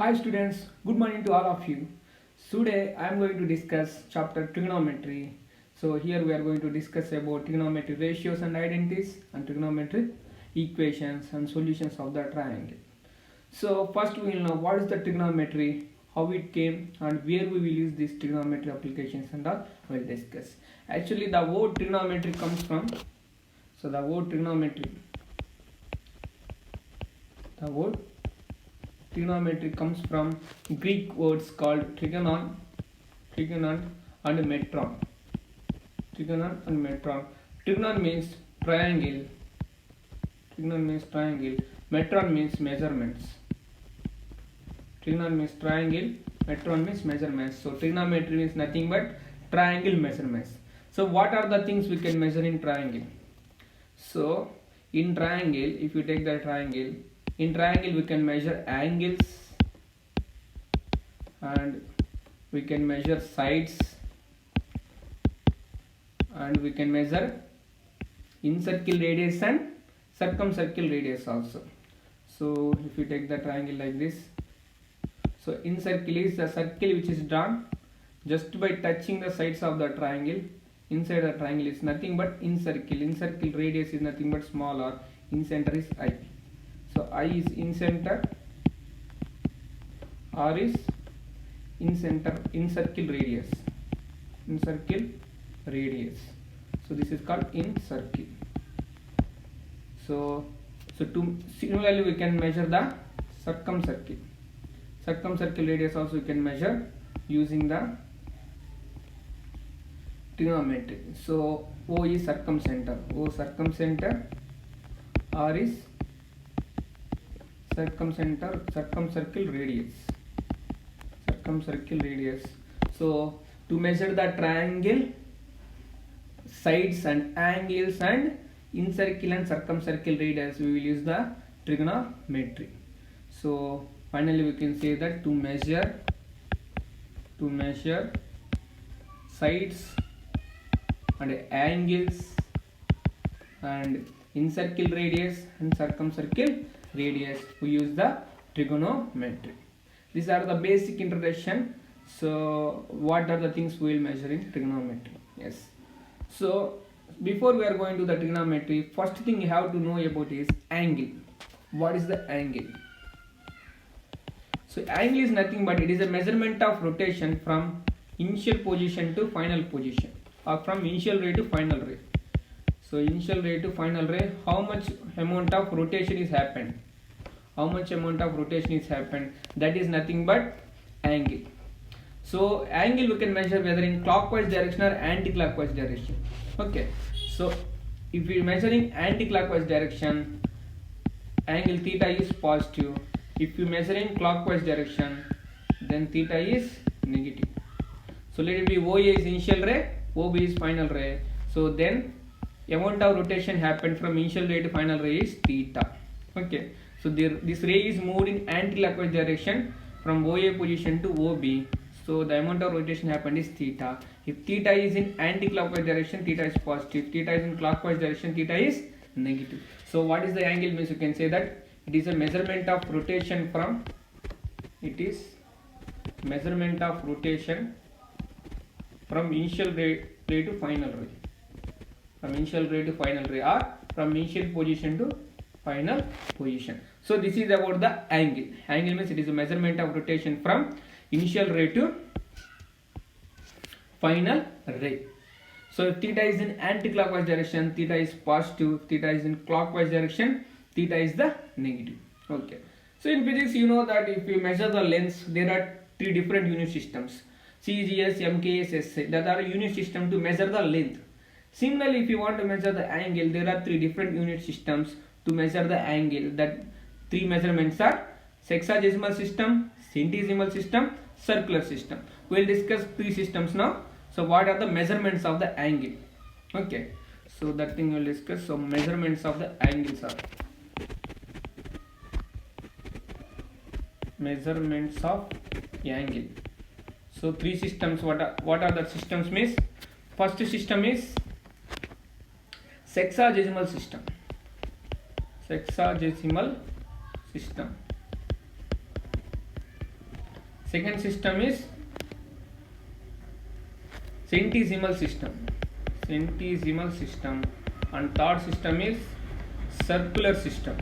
Hi students, good morning to all of you. Today I am going to discuss chapter trigonometry. So here we are going to discuss about trigonometry ratios and identities and trigonometric equations and solutions of the triangle. So first we will know what is the trigonometry, how it came and where we will use these trigonometry applications and all we will discuss. Actually the word trigonometry comes from, the word trigonometry comes from Greek words called trigonon and metron. Trigonon and metron. Trigonon means triangle. Metron means measurements. Trigonon means triangle. Metron means measurements. So trigonometry means nothing but triangle measurements. So what are the things we can measure in triangle? So in triangle, if you take the triangle, in triangle we can measure angles and we can measure sides and we can measure incircle radius and circumcircle radius also. So if you take the triangle like this, so incircle is the circle which is drawn just by touching the sides of the triangle. Inside the triangle is nothing but incircle. Incircle radius is nothing but small r. In center is I. So I is in center, R is in center, incircle radius. So this is called incircle. So similarly we can measure the circumcircle. Circumcircle radius also we can measure using the trigonometry. So O is circumcenter. R is circumcircle radius. So to measure the triangle sides and angles and incircle and circumcircle radius, we will use the trigonometry. So finally we can say that to measure sides and angles and incircle radius and circumcircle radius, we use the trigonometry. These are the basic introduction. So what are the things we will measure in trigonometry? Yes. So before we are going to the trigonometry, first thing you have to know about is angle. What is the angle? So angle is nothing but it is a measurement of rotation from initial position to final position, or from initial ray to final ray. So initial ray to final ray, how much amount of rotation is happened? That is nothing but angle. So angle we can measure whether in clockwise direction or anti-clockwise direction. Okay. So if we are measuring anti-clockwise direction, angle theta is positive. If you measure in clockwise direction, then theta is negative. So let it be OA is initial ray, OB is final ray. So then amount of rotation happened from initial ray to final ray is theta. Okay. So this ray is moved in anti-clockwise direction from OA position to OB. So the amount of rotation happened is theta. If theta is in anti-clockwise direction, theta is positive. Theta is in clockwise direction, theta is negative. So what is the angle means? You can say that it is a measurement of rotation from initial ray to final ray. Or from initial position to final position. So this is about the angle. Angle means it is a measurement of rotation from initial ray to final ray. So if theta is in anti-clockwise direction, theta is positive. If theta is in clockwise direction, theta is the negative. Okay. So in physics you know that if you measure the lengths, there are three different unit systems: CGS, MKS, SI. That are a unit system to measure the length. Similarly, if you want to measure the angle, there are three different unit systems to measure the angle. That three measurements are sexagesimal system, centesimal system, circular system. We will discuss three systems now. So what are the measurements of the angle? Okay. So that thing we will discuss. So measurements of the angles are measurements of angle. So three systems. What are the systems means? First system is sexagesimal system. Second system is centesimal system. Centesimal system. And third system is circular system.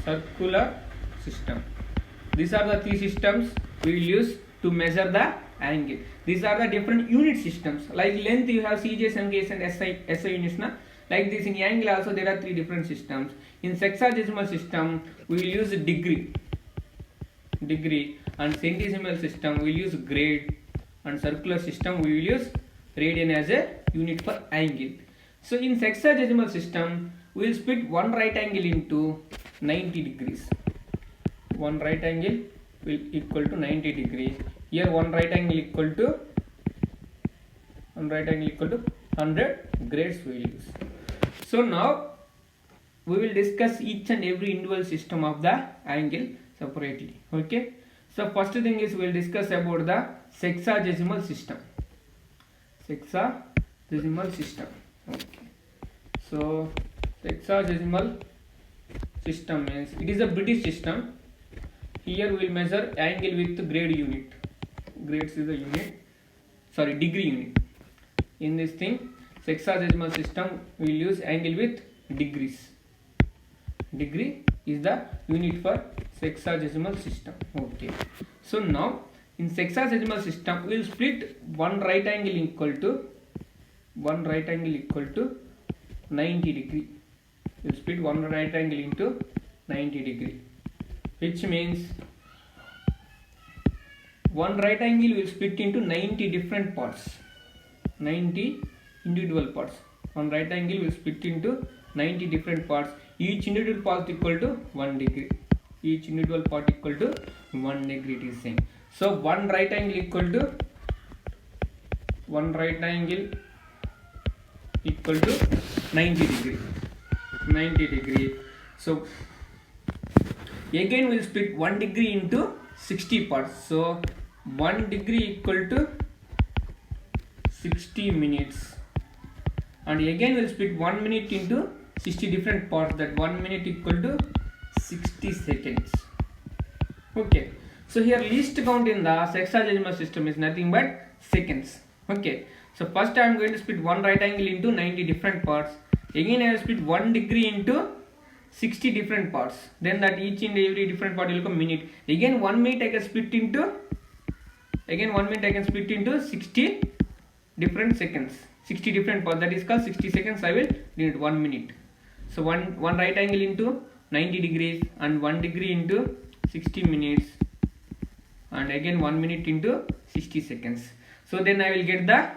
Circular system. These are the three systems we will use to measure the angle. These are the different unit systems. Like length you have CJ, SMK and SI units. Na? Like this in angle also there are three different systems. In sexagesimal system we will use degree, and centesimal system we will use grade, and circular system we will use radian as a unit for angle. So in sexagesimal system we will split one right angle into 90 degrees. One right angle will equal to 90 degrees. Here one right angle equal to 100 grades we will use. So now we will discuss each and every individual system of the angle separately. Okay. So first thing is we will discuss about the sexagesimal system. Sexagesimal system. Okay. So sexagesimal system means it is a British system. Here we will measure angle with grade unit. Grades is the unit. Sorry, degree unit. In this thing, sexagesimal system we will use angle with degrees. Degree is the unit for sexagesimal system. Okay. So now in sexagesimal system we will split one right angle equal to 90 degree. We will split one right angle into 90 degree, which means one right angle will split into 90 different parts, 90 individual parts. One right angle will split into 90 different parts. Each individual part equal to 1 degree. Each individual part equal to 1 degree, it is same. So one right angle equal to 90 degree. 90 degree. So again we will split 1 degree into 60 parts. So 1 degree equal to 60 minutes. And again we will split 1 minute into 60 different parts. That 1 minute equal to 60 seconds. Okay. So here least count in the sexagesimal system is nothing but seconds. Okay. So first I am going to split one right angle into 90 different parts. Again I will split 1 degree into 60 different parts. Then that each and every different part will become minute. Again 1 minute I can split into 60 different seconds. 60 different parts, that is called 60 seconds. I will need 1 minute. So one right angle into 90 degrees and 1 degree into 60 minutes, and again 1 minute into 60 seconds. So then I will get the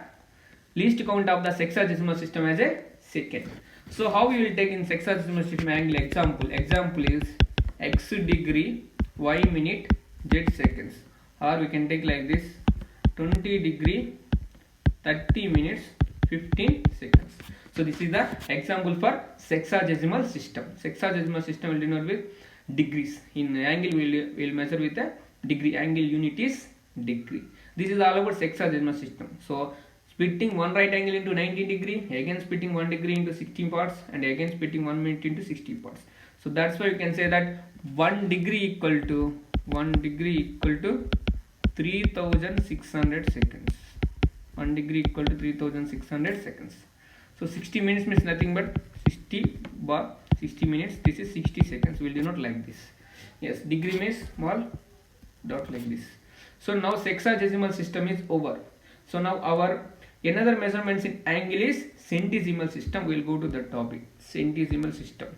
least count of the sexagesimal system as a second. So how we will take in sexagesimal system angle example? Example is x degree, y minute, z seconds. Or we can take like this: 20 degree, 30 minutes, 15 seconds. So this is the example for sexagesimal system. Sexagesimal system will denote with degrees. In angle we will measure with a degree. Angle unit is degree. This is all about sexagesimal system. So splitting one right angle into 90 degree, again splitting 1 degree into 60 parts, and again splitting 1 minute into 60 parts. So that's why you can say that 1 degree equal to 3600 seconds. 1 degree equal to 3600 seconds. So 60 minutes means nothing but 60 minutes. This is 60 seconds. We will denote like this. Yes, degree means small dot like this. So now sexagesimal system is over. So now our another measurements in angle is centesimal system. We will go to the topic, centesimal system.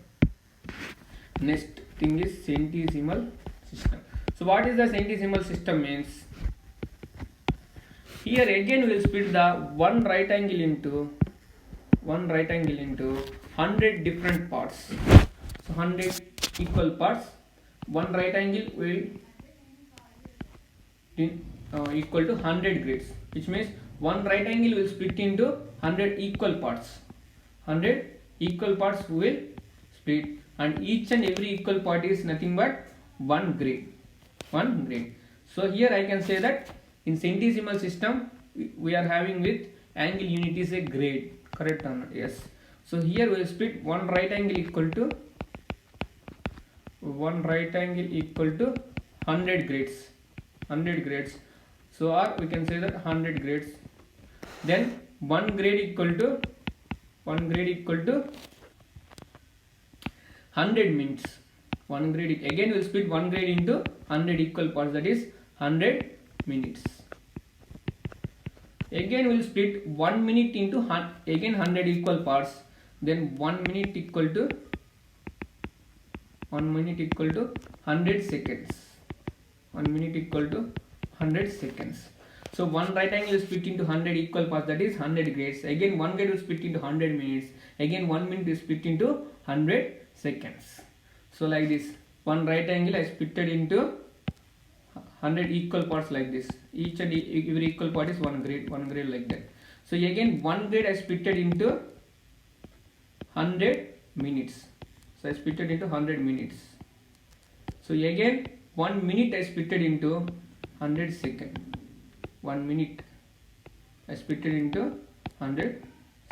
Next thing is centesimal system. So what is the centesimal system means? Here again we will split the one right angle into 100 different parts. So 100 equal parts. One right angle will equal to 100 grades, which means one right angle will split into 100 equal parts. 100 equal parts will split, and each and every equal part is nothing but 1 grade. So here I can say that in centesimal system we are having with angle unit is a grade. Correct or not? Yes. So here we will split one right angle equal to 100 grades. 100 grades. So or we can say that 100 grades. Then 1 grade equal to 100 minutes. 1 grade, again we will split 1 grade into 100 equal parts, that is 100 minutes. Again we will split 1 minute into again 100 equal parts. Then 1 minute equal to 100 seconds. 1 minute equal to 100 seconds. So one right angle is split into 100 equal parts, that is 100 grades. Again 1 grade will split into 100 minutes. Again 1 minute is split into 100 seconds. So like this, one right angle I split it into 100 equal parts like this. Each and every equal part is 1 grade like that. So again 1 grade I split it into 100 minutes. So I split it into 100 minutes. So again 1 minute I split it into 100 seconds. 1 minute I split it into 100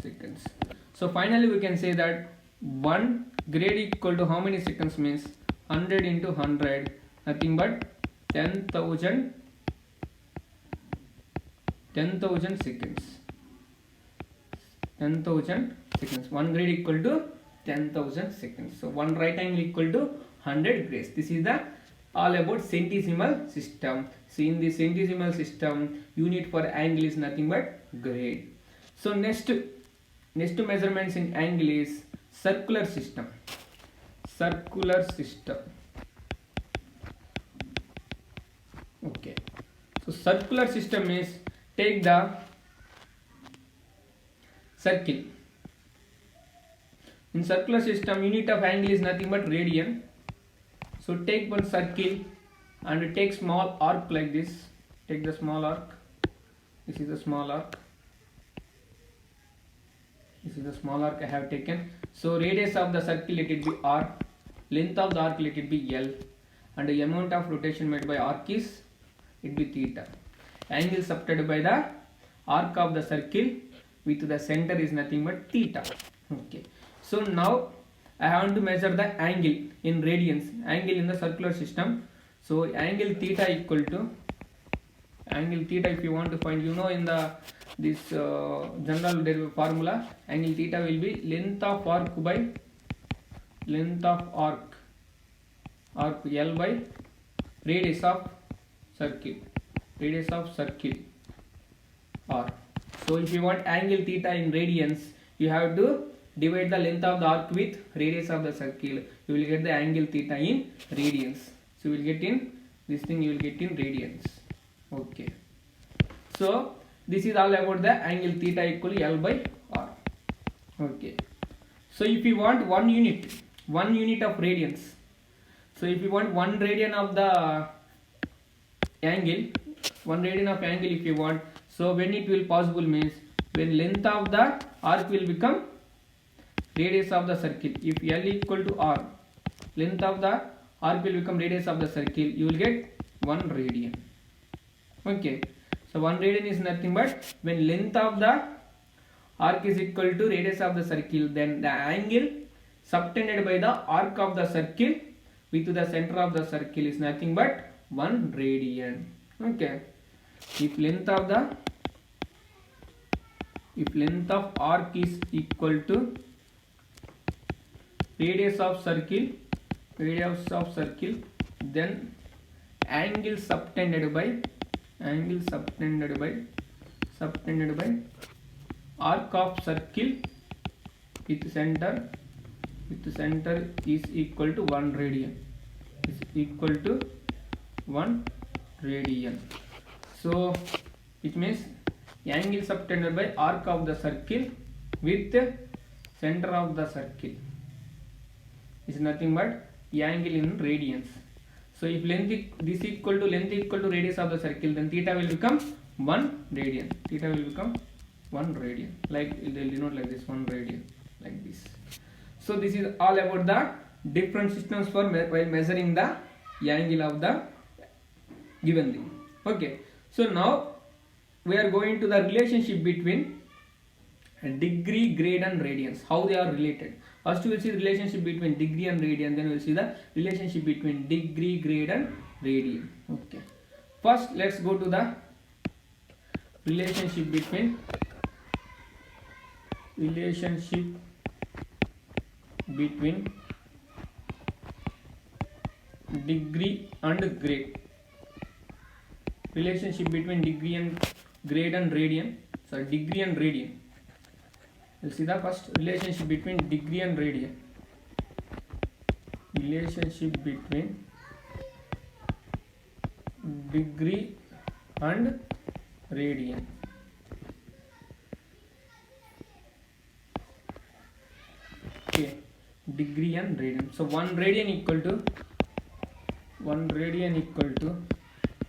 seconds. So finally we can say that 1 grade equal to how many seconds means 100 into 100, nothing but 10,000 seconds. 10,000 seconds. 1 grade equal to 10,000 seconds. So one right angle equal to 100 grades. This is the all about centesimal system. So in the centesimal system, unit for angle is nothing but grade. So next measurements in angle is circular system. Circular system. Okay. So circular system is, take the circle. In circular system, unit of angle is nothing but radian. So take one circle and take small arc like this. Take the small arc. This is the small arc. This is the small arc I have taken. So radius of the circle, let it be r. Length of the arc, let it be l. And the amount of rotation made by arc is, it be theta. Angle subtended by the arc of the circle with the center is nothing but theta. Okay. So now I have to measure the angle in radians, angle in the circular system. So angle theta equal to, angle theta if you want to find, you know, in the this general formula, angle theta will be length of arc by length of arc L by radius of circle R. So if you want angle theta in radians, you have to divide the length of the arc with radius of the circle. You will get the angle theta in radians. So you will get in this thing, you will get in radians. Okay. So this is all about the angle theta equal L by R. Okay. So if you want 1 unit of radians, so if you want 1 radian of the angle, 1 radian of angle if you want, so when it will possible means when length of the arc will become radius of the circle. If L equal to R, length of the arc will become radius of the circle, you will get 1 radian. Okay. So 1 radian is nothing but when length of the arc is equal to radius of the circle, then the angle subtended by the arc of the circle with the center of the circle is nothing but 1 radian. Okay. If length of arc is equal to radius of circle, then angle subtended by arc of circle with center is equal to 1 radian. So it means angle subtended by arc of the circle with center of the circle is nothing but angle in radians. So if length equal to radius of the circle, then theta will become 1 radian. Like they will denote like this, 1 radian, like this. So this is all about the different systems for while measuring the angle of the given thing. Okay. So now we are going to the relationship between degree, grade and radians, how they are related. First we will see the relationship between degree and radian, then we will see the relationship between degree, grade and radian. Okay. First, let's go to the relationship between degree and grade. Relationship between degree and grade and radian. So degree and radian. We'll see the first relationship between degree and radian. Relationship between degree and radian. Okay, degree and radian. So 1 radian equal to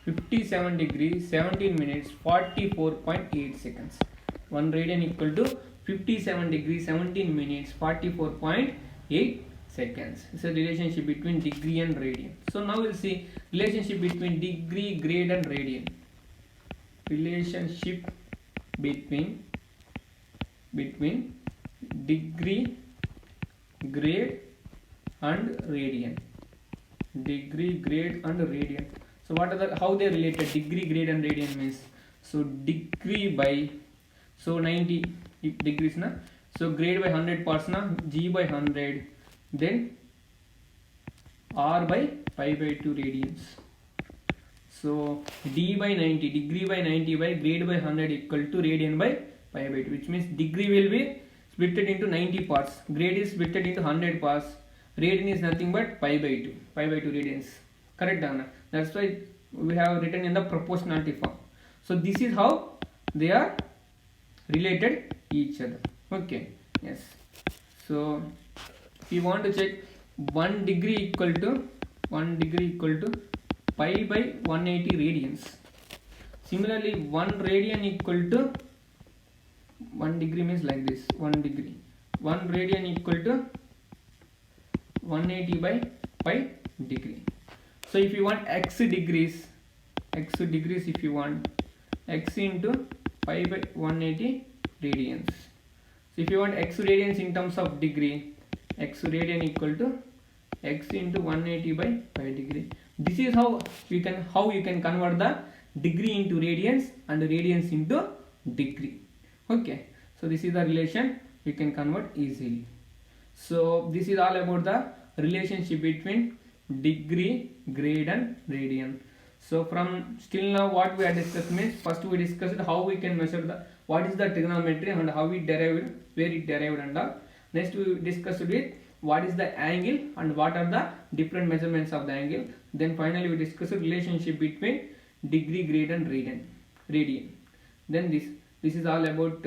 57 degrees 17 minutes 44.8 seconds. 1 radian equal to 57 degrees 17 minutes 44.8 seconds. It's a relationship between degree and radian. So now we'll see relationship between degree, grade and radian. Relationship between degree, grade and radian. Degree, grade and radian. So what are the, how they related? Degree, grade and radian means, so degree by, so 90 degrees na, so grade by 100 parts na, G by 100, then R by pi by 2 radians. So D by 90, degree by 90 by grade by 100 equal to radian by pi by 2, which means degree will be splitted into 90 parts, grade is splitted into 100 parts, radian is nothing but pi by 2 radians. Correct, Anna? That's why we have written in the proportionality form. So this is how they are related each other. Okay, yes. So if you want to check 1 degree equal to pi by 180 radians. Similarly, 1 radian equal to 1 degree means like this, 1 degree. 1 radian equal to 180 by pi degree. So if you want x degrees if you want x into pi by 180 radians. So if you want x radians in terms of degree, x radian equal to x into 180 by pi degree. This is how you can convert the degree into radians and radians into degree. Okay, so this is the relation you can convert easily. So this is all about the relationship between degree, grade and radian. So from still now what we are discussed means, first we discussed how we can measure the what is the trigonometry and how we derived, where it derived and all. Next we discussed with what is the angle and what are the different measurements of the angle. Then finally we discussed relationship between degree, grade and radian. Then this is all about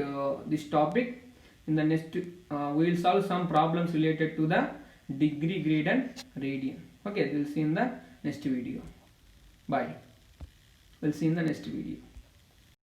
this topic. In the next we will solve some problems related to the degree, grade and radian. Okay, we'll see in the next video. Bye. We'll see in the next video.